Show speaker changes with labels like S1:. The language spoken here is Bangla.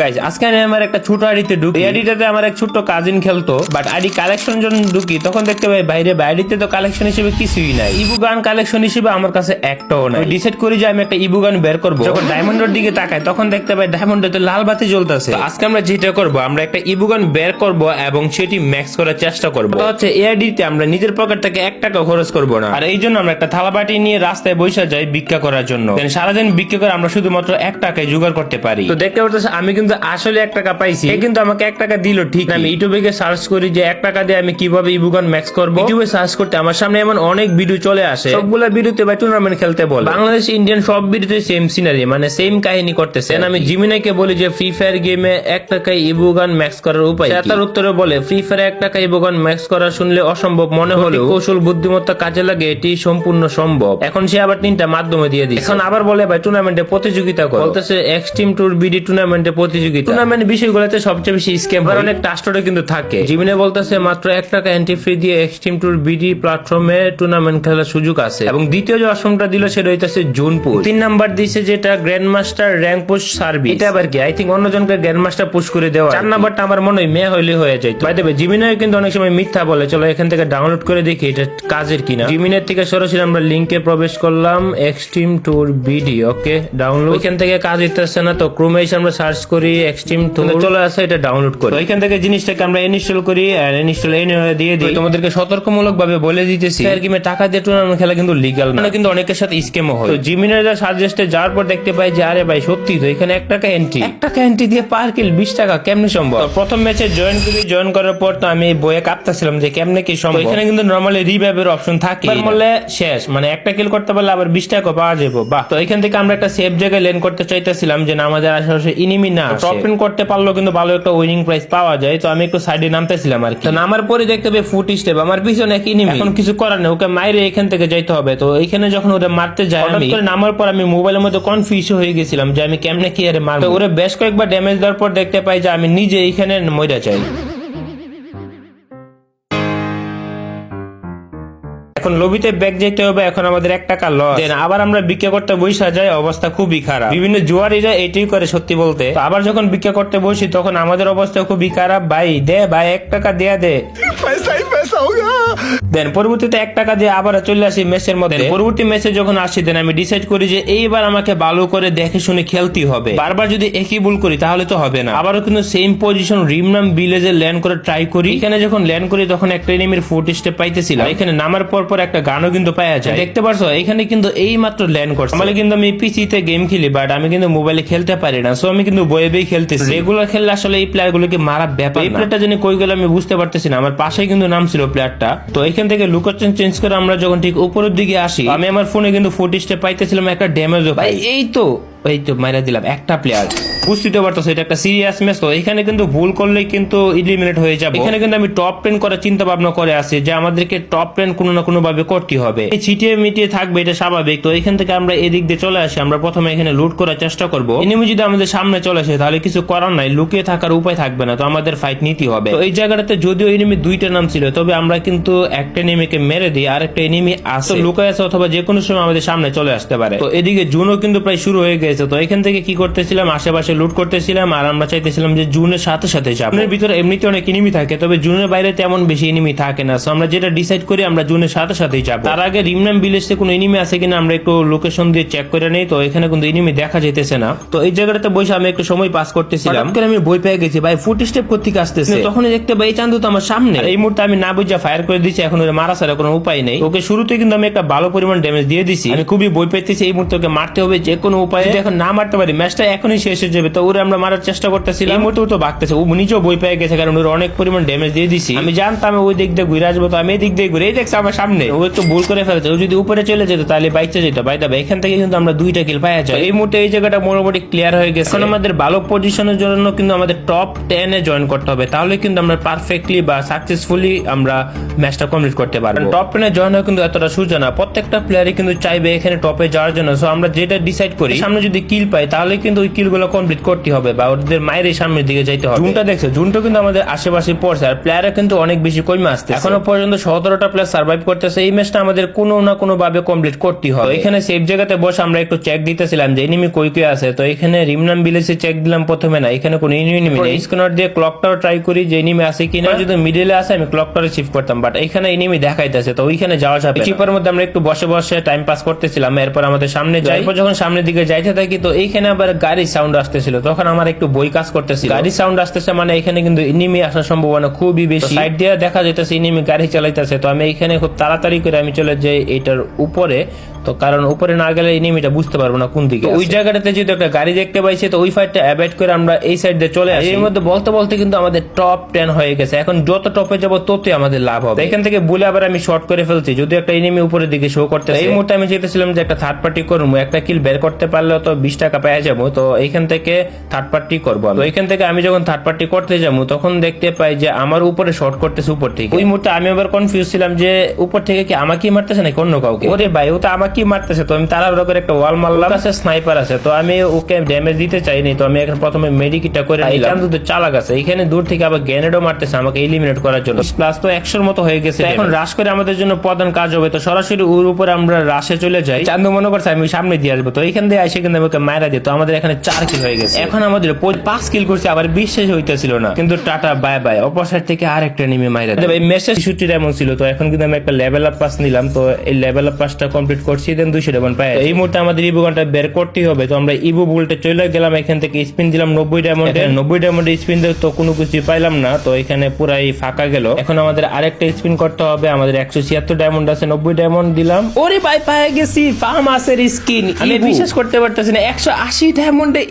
S1: গাইজ আজকে আমি আমার একটা ছোট আইডিতে ঢুকি। আইডিটাতে আমার এক ছোট্ট কাজিন খেলতো, বাট আইডি কালেকশন যখন ঢুকি তখন দেখতে পাই বাইরে আইডিতে তো কালেকশন হিসেবে কিছুই নাই। ইবু গান কালেকশন হিসেবে আমার কাছে একটাও নাই। ডিসাইড করি যে আমি একটা ইবু গান বের করবো। যখন ডায়মন্ডের দিকে তাকাই তখন দেখতে পাই ডায়মন্ডেতে লাল বাতি জ্বলতেছে। আজকে আমরা যেটা করবো, আমরা একটা ইবু গান বের করবো এবং সেটি ম্যাক্স করার চেষ্টা করবো। হচ্ছে এই আইডিতে আমরা নিজের পকেট থেকে 1 টাকা খরচ করবো না। আর এই জন্য আমরা একটা থালা বাটি নিয়ে রাস্তায় বসে যাই ভিক্ষা করার জন্য। সারাদিন ভিক্ষা করে আমরা শুধুমাত্র 1 টাকায় জোগাড় করতে পারি। তো দেখতে পাচ্ছি আমি কিন্তু আসলে 1 টাকা পাইছি, কিন্তু আমাকে 1 টাকা দিল ঠিক। আমি ইউটিউবে গিয়ে সার্চ করি যে 1 টাকা দিয়ে আমি কিভাবে ইবু গান ম্যাক্স করবো। ইউটিউবে সার্চ করতে আমার সামনে এমন অনেক ভিডিও চলে আসে, সবগুলা ভিডিওতে ভাই টুর্নামেন্ট খেলতে বলে। বাংলাদেশ ইন্ডিয়ান সব ভিডিওতে সেম সিনারি, মানে সেম কাহিনী করতেছে। আমি জিমিনাইকে বলি যে ফ্রি ফায়ার গেমে 1 টাকায় ইবু গান ম্যাক্স করার উপায়। তার উত্তরে বলে ফ্রি ফায়ারে 1 টাকা ইবু গান ম্যাক্স করা শুনলে অসম্ভব মনে হলেও কৌশল বুদ্ধিমত্তা কাজে লাগে এটি সম্পূর্ণ সম্ভব। এখন সে আবার 3টা মাধ্যমে দিয়ে দিচ্ছে। এখন আবার বলে ভাই টুর্নামেন্টে প্রতিযোগিতা করো, বলতেছে এক্সট্রিম ট্যুর বিডি টুর্নামেন্টে প্রতিযোগিতা। টুর্নামেন্ট বিষয়গুলোতে সবচেয়ে বেশি স্ক্যাম হয়, অনেক টাস্টরে কিন্তু থাকে। জিমিনে বলতেছে মাত্র 1 টাকা এন্ট্রি ফি দিয়ে এক্সট্রিম ট্যুর বিডি প্ল্যাটফর্মে টুর্নামেন্ট খেলার সুযোগ আছে। এবং দ্বিতীয় যে অপশনটা দিল সেটা হইতাছে জুন পুশ। 3 নাম্বার দিছে যেটা grand master rank push service. এটা আবার কি আই থিঙ্ক অন্যজনকে গ্র্যান্ড মাস্টার পুশ করে দেওয়া। 4 নাম্বারটা আমার মনে হয় মেয়ে হইলে হয়ে যায়। বাই দ্য ওয়ে জিমিনে কিন্তু অনেক সময় মিথ্যা বলে। চলো এখান থেকে ডাউনলোড করে দেখি এটা কাজের কিনা। জিমিনের থেকে সরাসরি আমরা লিংকে প্রবেশ করলাম, extreme tour BD. Okay download. এখান থেকে কাজ দিতেছে না, তো ক্রোমে এসে আমরা সার্চ করি এক্সট্রিম ট্যুর, চলে আসে এটা ডাউনলোড করি। তো এখান থেকে জিনিসটাকে আমরা ইনস্টল করি আর ইনস্টল দিয়ে দিই। তোমাদেরকে সতর্কমূলক ভাবে বলে দিতেছি আর কি টাকা দিয়ে টুর্নামেন্ট খেলা কিন্তু লিগ্যাল না, কিন্তু অনেকের সাথে স্ক্যামও হয়। তো জিমিনের সাজেস্টে যাওয়ার পর দেখতে পাই যে আরে ভাই সত্যি তো এখানে 1 টাকা এন্ট্রি, 1 টাকা এন্ট্রি দিয়ে পার কিল 20 টাকা কেমনে সম্ভব। তো প্রথম ম্যাচে জয়েন করি, জয়েন করার পর তো আমি বইয়ে কাঁপতেছিলাম যে কেমনে কি সম্ভব। এখানে কিন্তু নরমালি রিভাইভের অপশন থাকে, বললে শেষ মানে একটা কিল করতে পারলে আবার 20 টাকা পাওয়া যাবে। বাহ। তো এখান থেকে আমরা একটা সেফ জায়গায় লেন করতে চাইতেছিলাম যে আমাদের আশেপাশে এনিমি না। টপ 10 করতে পারলেও কিন্তু ভালো একটা উইনিং প্রাইস পাওয়া যায়। তো আমি একটু সাইডে নামতেছিলাম আর কি। তো নামার পরে দেখতে পাই ফুট স্টেপ, আমার পিছনে এক এনিমি। এখন কিছু করার নেই, ওকে মাইরে এখান থেকে যাইতে হবে। তো এখানে যখন ওরা মারতে যায় আমি নামার পর আমি মোবাইলের মধ্যে কনফিউজ হয়ে গেছিলাম যে আমি কেমনে কি আরে মারবো। ওরা বেশ কয়েকবার ড্যামেজ দেওয়ার পর দেখতে পাই যে আমি নিজে এখানে মইরা যাই। এখন লবিতে ব্যাক যেতে হবে, এখন আমাদের 1 টাকা লস। আবার আমরা ভিক্ষা করতে বসে যাই, অবস্থা খুবই খারাপ। বিভিন্ন জুয়ারিরা এটাই করে সত্যি বলতে। তো আবার যখন ভিক্ষা করতে বসি তখন আমাদের অবস্থা খুবই খারাপ। ভাই দে ভাই 1 টাকা দেয়া দে, দেন পরবর্তীতে 1 টাকা দিয়ে আবার চলে আসি ম্যাচের মধ্যে। পরবর্তী ম্যাচে যখন আসি দেন আমি ডিসাইড করি যে এইবার আমাকে ভালো করে দেখে শুনে খেলতে হবে। বারবার যদি একই ভুল করি তাহলে তো হবে না। আবারও কিন্তু সেম পজিশন রিমনাম ভিলেজে ল্যান্ড করে ট্রাই করি। এখানে যখন ল্যান্ড করি তখন একটা এনিমির ফুট স্টেপ পাইতেছিলাম। এখানে নামার পর একটা গানও কিন্তু পাওয়া যায়। দেখতে পারছো এখানে কিন্তু এই মাত্র ল্যান্ড করছে। মানে কিন্তু আমি পিসিতে গেম খেলি, বাট আমি কিন্তু মোবাইলে খেলতে পারি না। সো আমি কিন্তু বয়ে বয়ে খেলতেছি। রেগুলার খেললে আসলে এই প্লেয়ার গুলোকে মারা ব্যাপার। এই প্লেয়ারটা যিনি কই গেল আমি বুঝতে পারতেছি না। আমার পাশে কিন্তু নাম ছিল প্লেয়ারটা। তো এখান থেকে লোকেশন চেঞ্জ করে আমরা যখন ঠিক উপরের দিকে আসি, আমি আমার ফোনে কিন্তু ফুট স্টেপ পাইতেছিলাম, একটা ড্যামেজও পাই। এই তো মাইরা দিলাম একটা প্লেয়ার। বুঝতে পারতেছো এটা একটা সিরিয়াস ম্যাচ। তো এখানে কিন্তু ভুল করলে কিন্তু ইলিমিনেট হয়ে যাবে। এখানে কিন্তু আমি টপ 10 করার চিন্তা ভাবনা করে আছি যে আমাদেরকে টপ 10 কোনো না কোনো ভাবে করতে হবে। এই ছিটিয়ে মিটিয়ে থাকবে এটা স্বাভাবিক। তো এখান থেকে আমরা এদিক দিয়ে চলে আসি। আমরা প্রথমে এখানে লুট করার চেষ্টা করবো। এনিমি যদি আমাদের সামনে চলে আসে তাহলে কিছু করার নাই, লুকিয়ে থাকার উপায় থাকবে না। তো আমাদের ফাইট নিতে হবে। তো এই জায়গাটাতে যদিও এনিমি 2টা নাম ছিল, তবে আমরা কিন্তু একটা এনিমিকে মেরে দিই, আর একটা এনিমি আছে লুকায় আছে অথবা যে কোনো সময় আমাদের সামনে চলে আসতে পারে। তো এদিকে জুনও কিন্তু প্রায় শুরু হয়ে গেছে। তো এখান থেকে কি করতেছিলাম, আশেপাশে লুট করতেছিলাম আর আমরা চাইতেছিলাম যে জুনের সাথে সাথে যাব। জুনের ভিতরে এমনিতে অনেক এনিমি থাকে, তবে জুনের বাইরে তেমন বেশি এনিমি থাকে না। সো আমরা যেটা ডিসাইড করি আমরা জুনের সাথে সাথেই যাব। তার আগে রিমনাম ভিলেজে কোনো এনিমি আছে কিনা আমরা একটু লোকেশন দিয়ে চেক করে নেই। তো এখানে কিন্তু এনিমি দেখা যাইতেছে না। তো এই জায়গাটাতে বসে আমি একটু সময় পাস করতেছিলাম। আমি বই পেয়ে গেছি ভাই ফুট স্টেপ করতে আসতেছে। তখনই দেখতে পাই চান্দু তো আমার সামনে। এই মুহূর্তে আমি না বুঝা ফায়ার করে দিচ্ছি। এখন ওরা মারা ছাড়া কোনো উপায় নেই। ওকে শুরুতে কিন্তু আমি একটা ভালো পরিমাণ ড্যামেজ দিয়ে দিছি। আমি খুবই বই পেতেছি এই মুহূর্তে ওকে মারতে হবে যে কোনো উপায়ে। এখন না মারতে পারি ম্যাচটা এখনই শেষ হয়ে যাবে। তো ওরা আমরা মারার চেষ্টা করতেছিলাম। এই মুহূর্তে তো বাগতেছে, ও নিজেও বই পেয়ে গেছে কারণ ওর অনেক পরিমাণ ড্যামেজ দিয়ে দিছি। আমি জানতাম ওই দিক দিয়ে ঘুরে আসবো, তো আমি এই দিক দিয়ে ঘুরে দেখছি আমার সামনে। ও একটু ভুল করে ফেলেছে। ও যদি উপরে চলে যেত তাহলে বাইচে যেত। বাই দা এখান থেকে কিন্তু আমরা 2টা কিল পাওয়া যায়। এই মুহূর্তে এই জায়গাটা মোটামুটি ক্লিয়ার হয়ে গেছে। এখন আমাদের ভালো পজিশনের জন্য কিন্তু আমাদের টপ 10 এ জয়েন করতে হবে, তাহলে কিন্তু আমরা পারফেক্টলি বা সাকসেসফুলি আমরা ম্যাচটা কমপ্লিট করতে পারবো। টপ 10 এ জয়েন হওয়া কিন্তু এতটা সোজা না। প্রত্যেকটা প্লেয়ারই কিন্তু চাইবে এখানে টপে যাওয়ার জন্য। সো আমরা যেটা ডিসাইড করি সামনে যদি কিল পাই তাহলে কিন্তু ওই কিল গুলো কমপ্লিট করতে হবে বা ওদের মায়ের সামনের দিকে যাইতে হবে। জুনটা দেখছো, জুনটা কিন্তু আমাদের আশেপাশে পড়ছে আর প্লেয়াররা কিন্তু অনেক বেশি কমে আসছে। এখনো পর্যন্ত 17টা প্লেয়ার সার্ভাইভ করতেছে। এই ম্যাচটা আমাদের কোনো না কোনো ভাবে কমপ্লিট করতে হবে। এখানে সেফ জায়গাতে বসে আমরা একটু চেক দিতেছিলাম যে এনিমি কই কই আছে। তো এখানে রিমনাম ভিলেজে চেক দিলাম প্রথমে, না এখানে কোনো এনিমি নেই। স্ক্যানার দিয়ে ক্লকটাও ট্রাই করি যে এনিমি আছে কিনা। যদি মিডলে আসে আমি ক্লকটারে শিফট করতাম, বাট এখানে এনিমি দেখাইতেছে, তো ওইখানে যাওয়া যাবে। চিপার মধ্যে আমরা একটু বসে বসে টাইম পাস করতেছিলাম। এরপর আমাদের সামনে যাই, এরপর যখন সামনের দিকে যাইতে থাকি তো এইখানে আবার গাড়ির সাউন্ড আসতেছিল। তখন আমার একটু বই কাজ করতেছিল। গাড়ির সাউন্ড আসতেছে মানে এখানে কিন্তু এনিমি আসার সম্ভাবনা খুবই বেশি। সাইড দিয়ে দেখা যাইতেছে এনিমি গাড়ি চালাইতেছে। তো আমি এখানে খুব তাড়াতাড়ি করে আমি চলে যাই এটার উপরে, তো কারণ উপরে না গেলে এনিমিটা বুঝতে পারবো না কোন দিকে। ওই জায়গাটাতে যেহেতু একটা গাড়ি দেখতে পাইছি তো ওই ফাইটটা অ্যাভয়েড করে আমরা এই সাইড দিয়ে চলে আসি। এর মধ্যে বলতে বলতে কিন্তু আমাদের টপ 10 হয়ে গেছে। এখন যত টপে যাবো ততই আমাদের লাভ হবে। এখান থেকে বলে আবার আমি শর্ট করে ফেলছি, যদি একটা এনিমি উপরের দিকে শো করতে। এই মুহূর্তে আমি চেয়েছিলাম যে একটা থার্ড পার্টি করবো, একটা কিল বের করতে পারলে তো 20 টাকা পেয়ে যাবো। তো এইখান থেকে থার্ড পার্টি করবো। তো এখান থেকে আমি যখন থার্ড পার্টি করতে যাবো তখন দেখতে পাই যে আমার উপরে শর্ট করতেছে উপর থেকে। ওই মুহূর্তে আমি আবার কনফিউজ ছিলাম যে উপর থেকে কি আমাকেই মারতেছে নাকি অন্য কাউকে। ওরে ভাই, ও তো আমাকেই মারতেছে। তো আমি তাড়াহুড়ো করে একটা ওয়াল মারলাম, কাছে স্নাইপার আছে, তো আমি ওকে ড্যামেজ দিতে চাইনি। তো আমি এখন প্রথমে মেডিকিটটা করে নিলাম। কিন্তু চালাক আছে, এখানে দূর থেকে আবার গ্রেনেডও মারতেছে আমাকে এলিমিনেট করার জন্য। প্লাস তো 100-র মতো হয়ে গেছে। এখন রাশ করে আমাদের জন্য প্রধান কাজ হবে। তো সরাসরি ওর উপরে আমরা রাশে চলে যাই। চান্দু মনে করছে আমি সামনে দিয়ে আসবো, তো এইখান দিয়ে এসে কিন্তু আমাকে মারা দিই। তো আমাদের এখানে 4 কিল হয়ে গেছে। এখন আমাদের 5 কিল করছে, আবার বিশ্বাস হইতেছিল না। কিন্তু টাটা বাই বাই, অপর সাইড থেকে আরেকটা নেমে মারা দেয়। এই মেসেজ 60 ডায়মন্ড ছিল। তো এখন কিন্তু আমি একটা লেভেল আপ পাস নিলাম। তো এই লেভেল আপ পাসটা কমপ্লিট করছি, দেন 200 ডায়মন্ড পাই। এই মুহূর্তে আমাদের ইবু গানটা বের করতেই হবে। তো আমরা ইবু বুলটে চলে গেলাম। এখান থেকে স্পিন দিলাম 90 ডায়মন্ডে। 90 ডায়মন্ডে স্পিন দিয়ে তো কোনো কিছু পাইলাম না। তো এখানে পুরাই ফাঁকা গেল। এখন আমাদের আরেকটা স্পিন করতে হবে। আমাদের 176 ডায়মন্ড আছে, 90 ডায়মন্ড দিলাম। ওরে ভাই পেয়ে গেছি ফার্মাসের স্কিন। আমি বিশ্বাস করতে পারতেছি না, 180 ডায়মন্ডে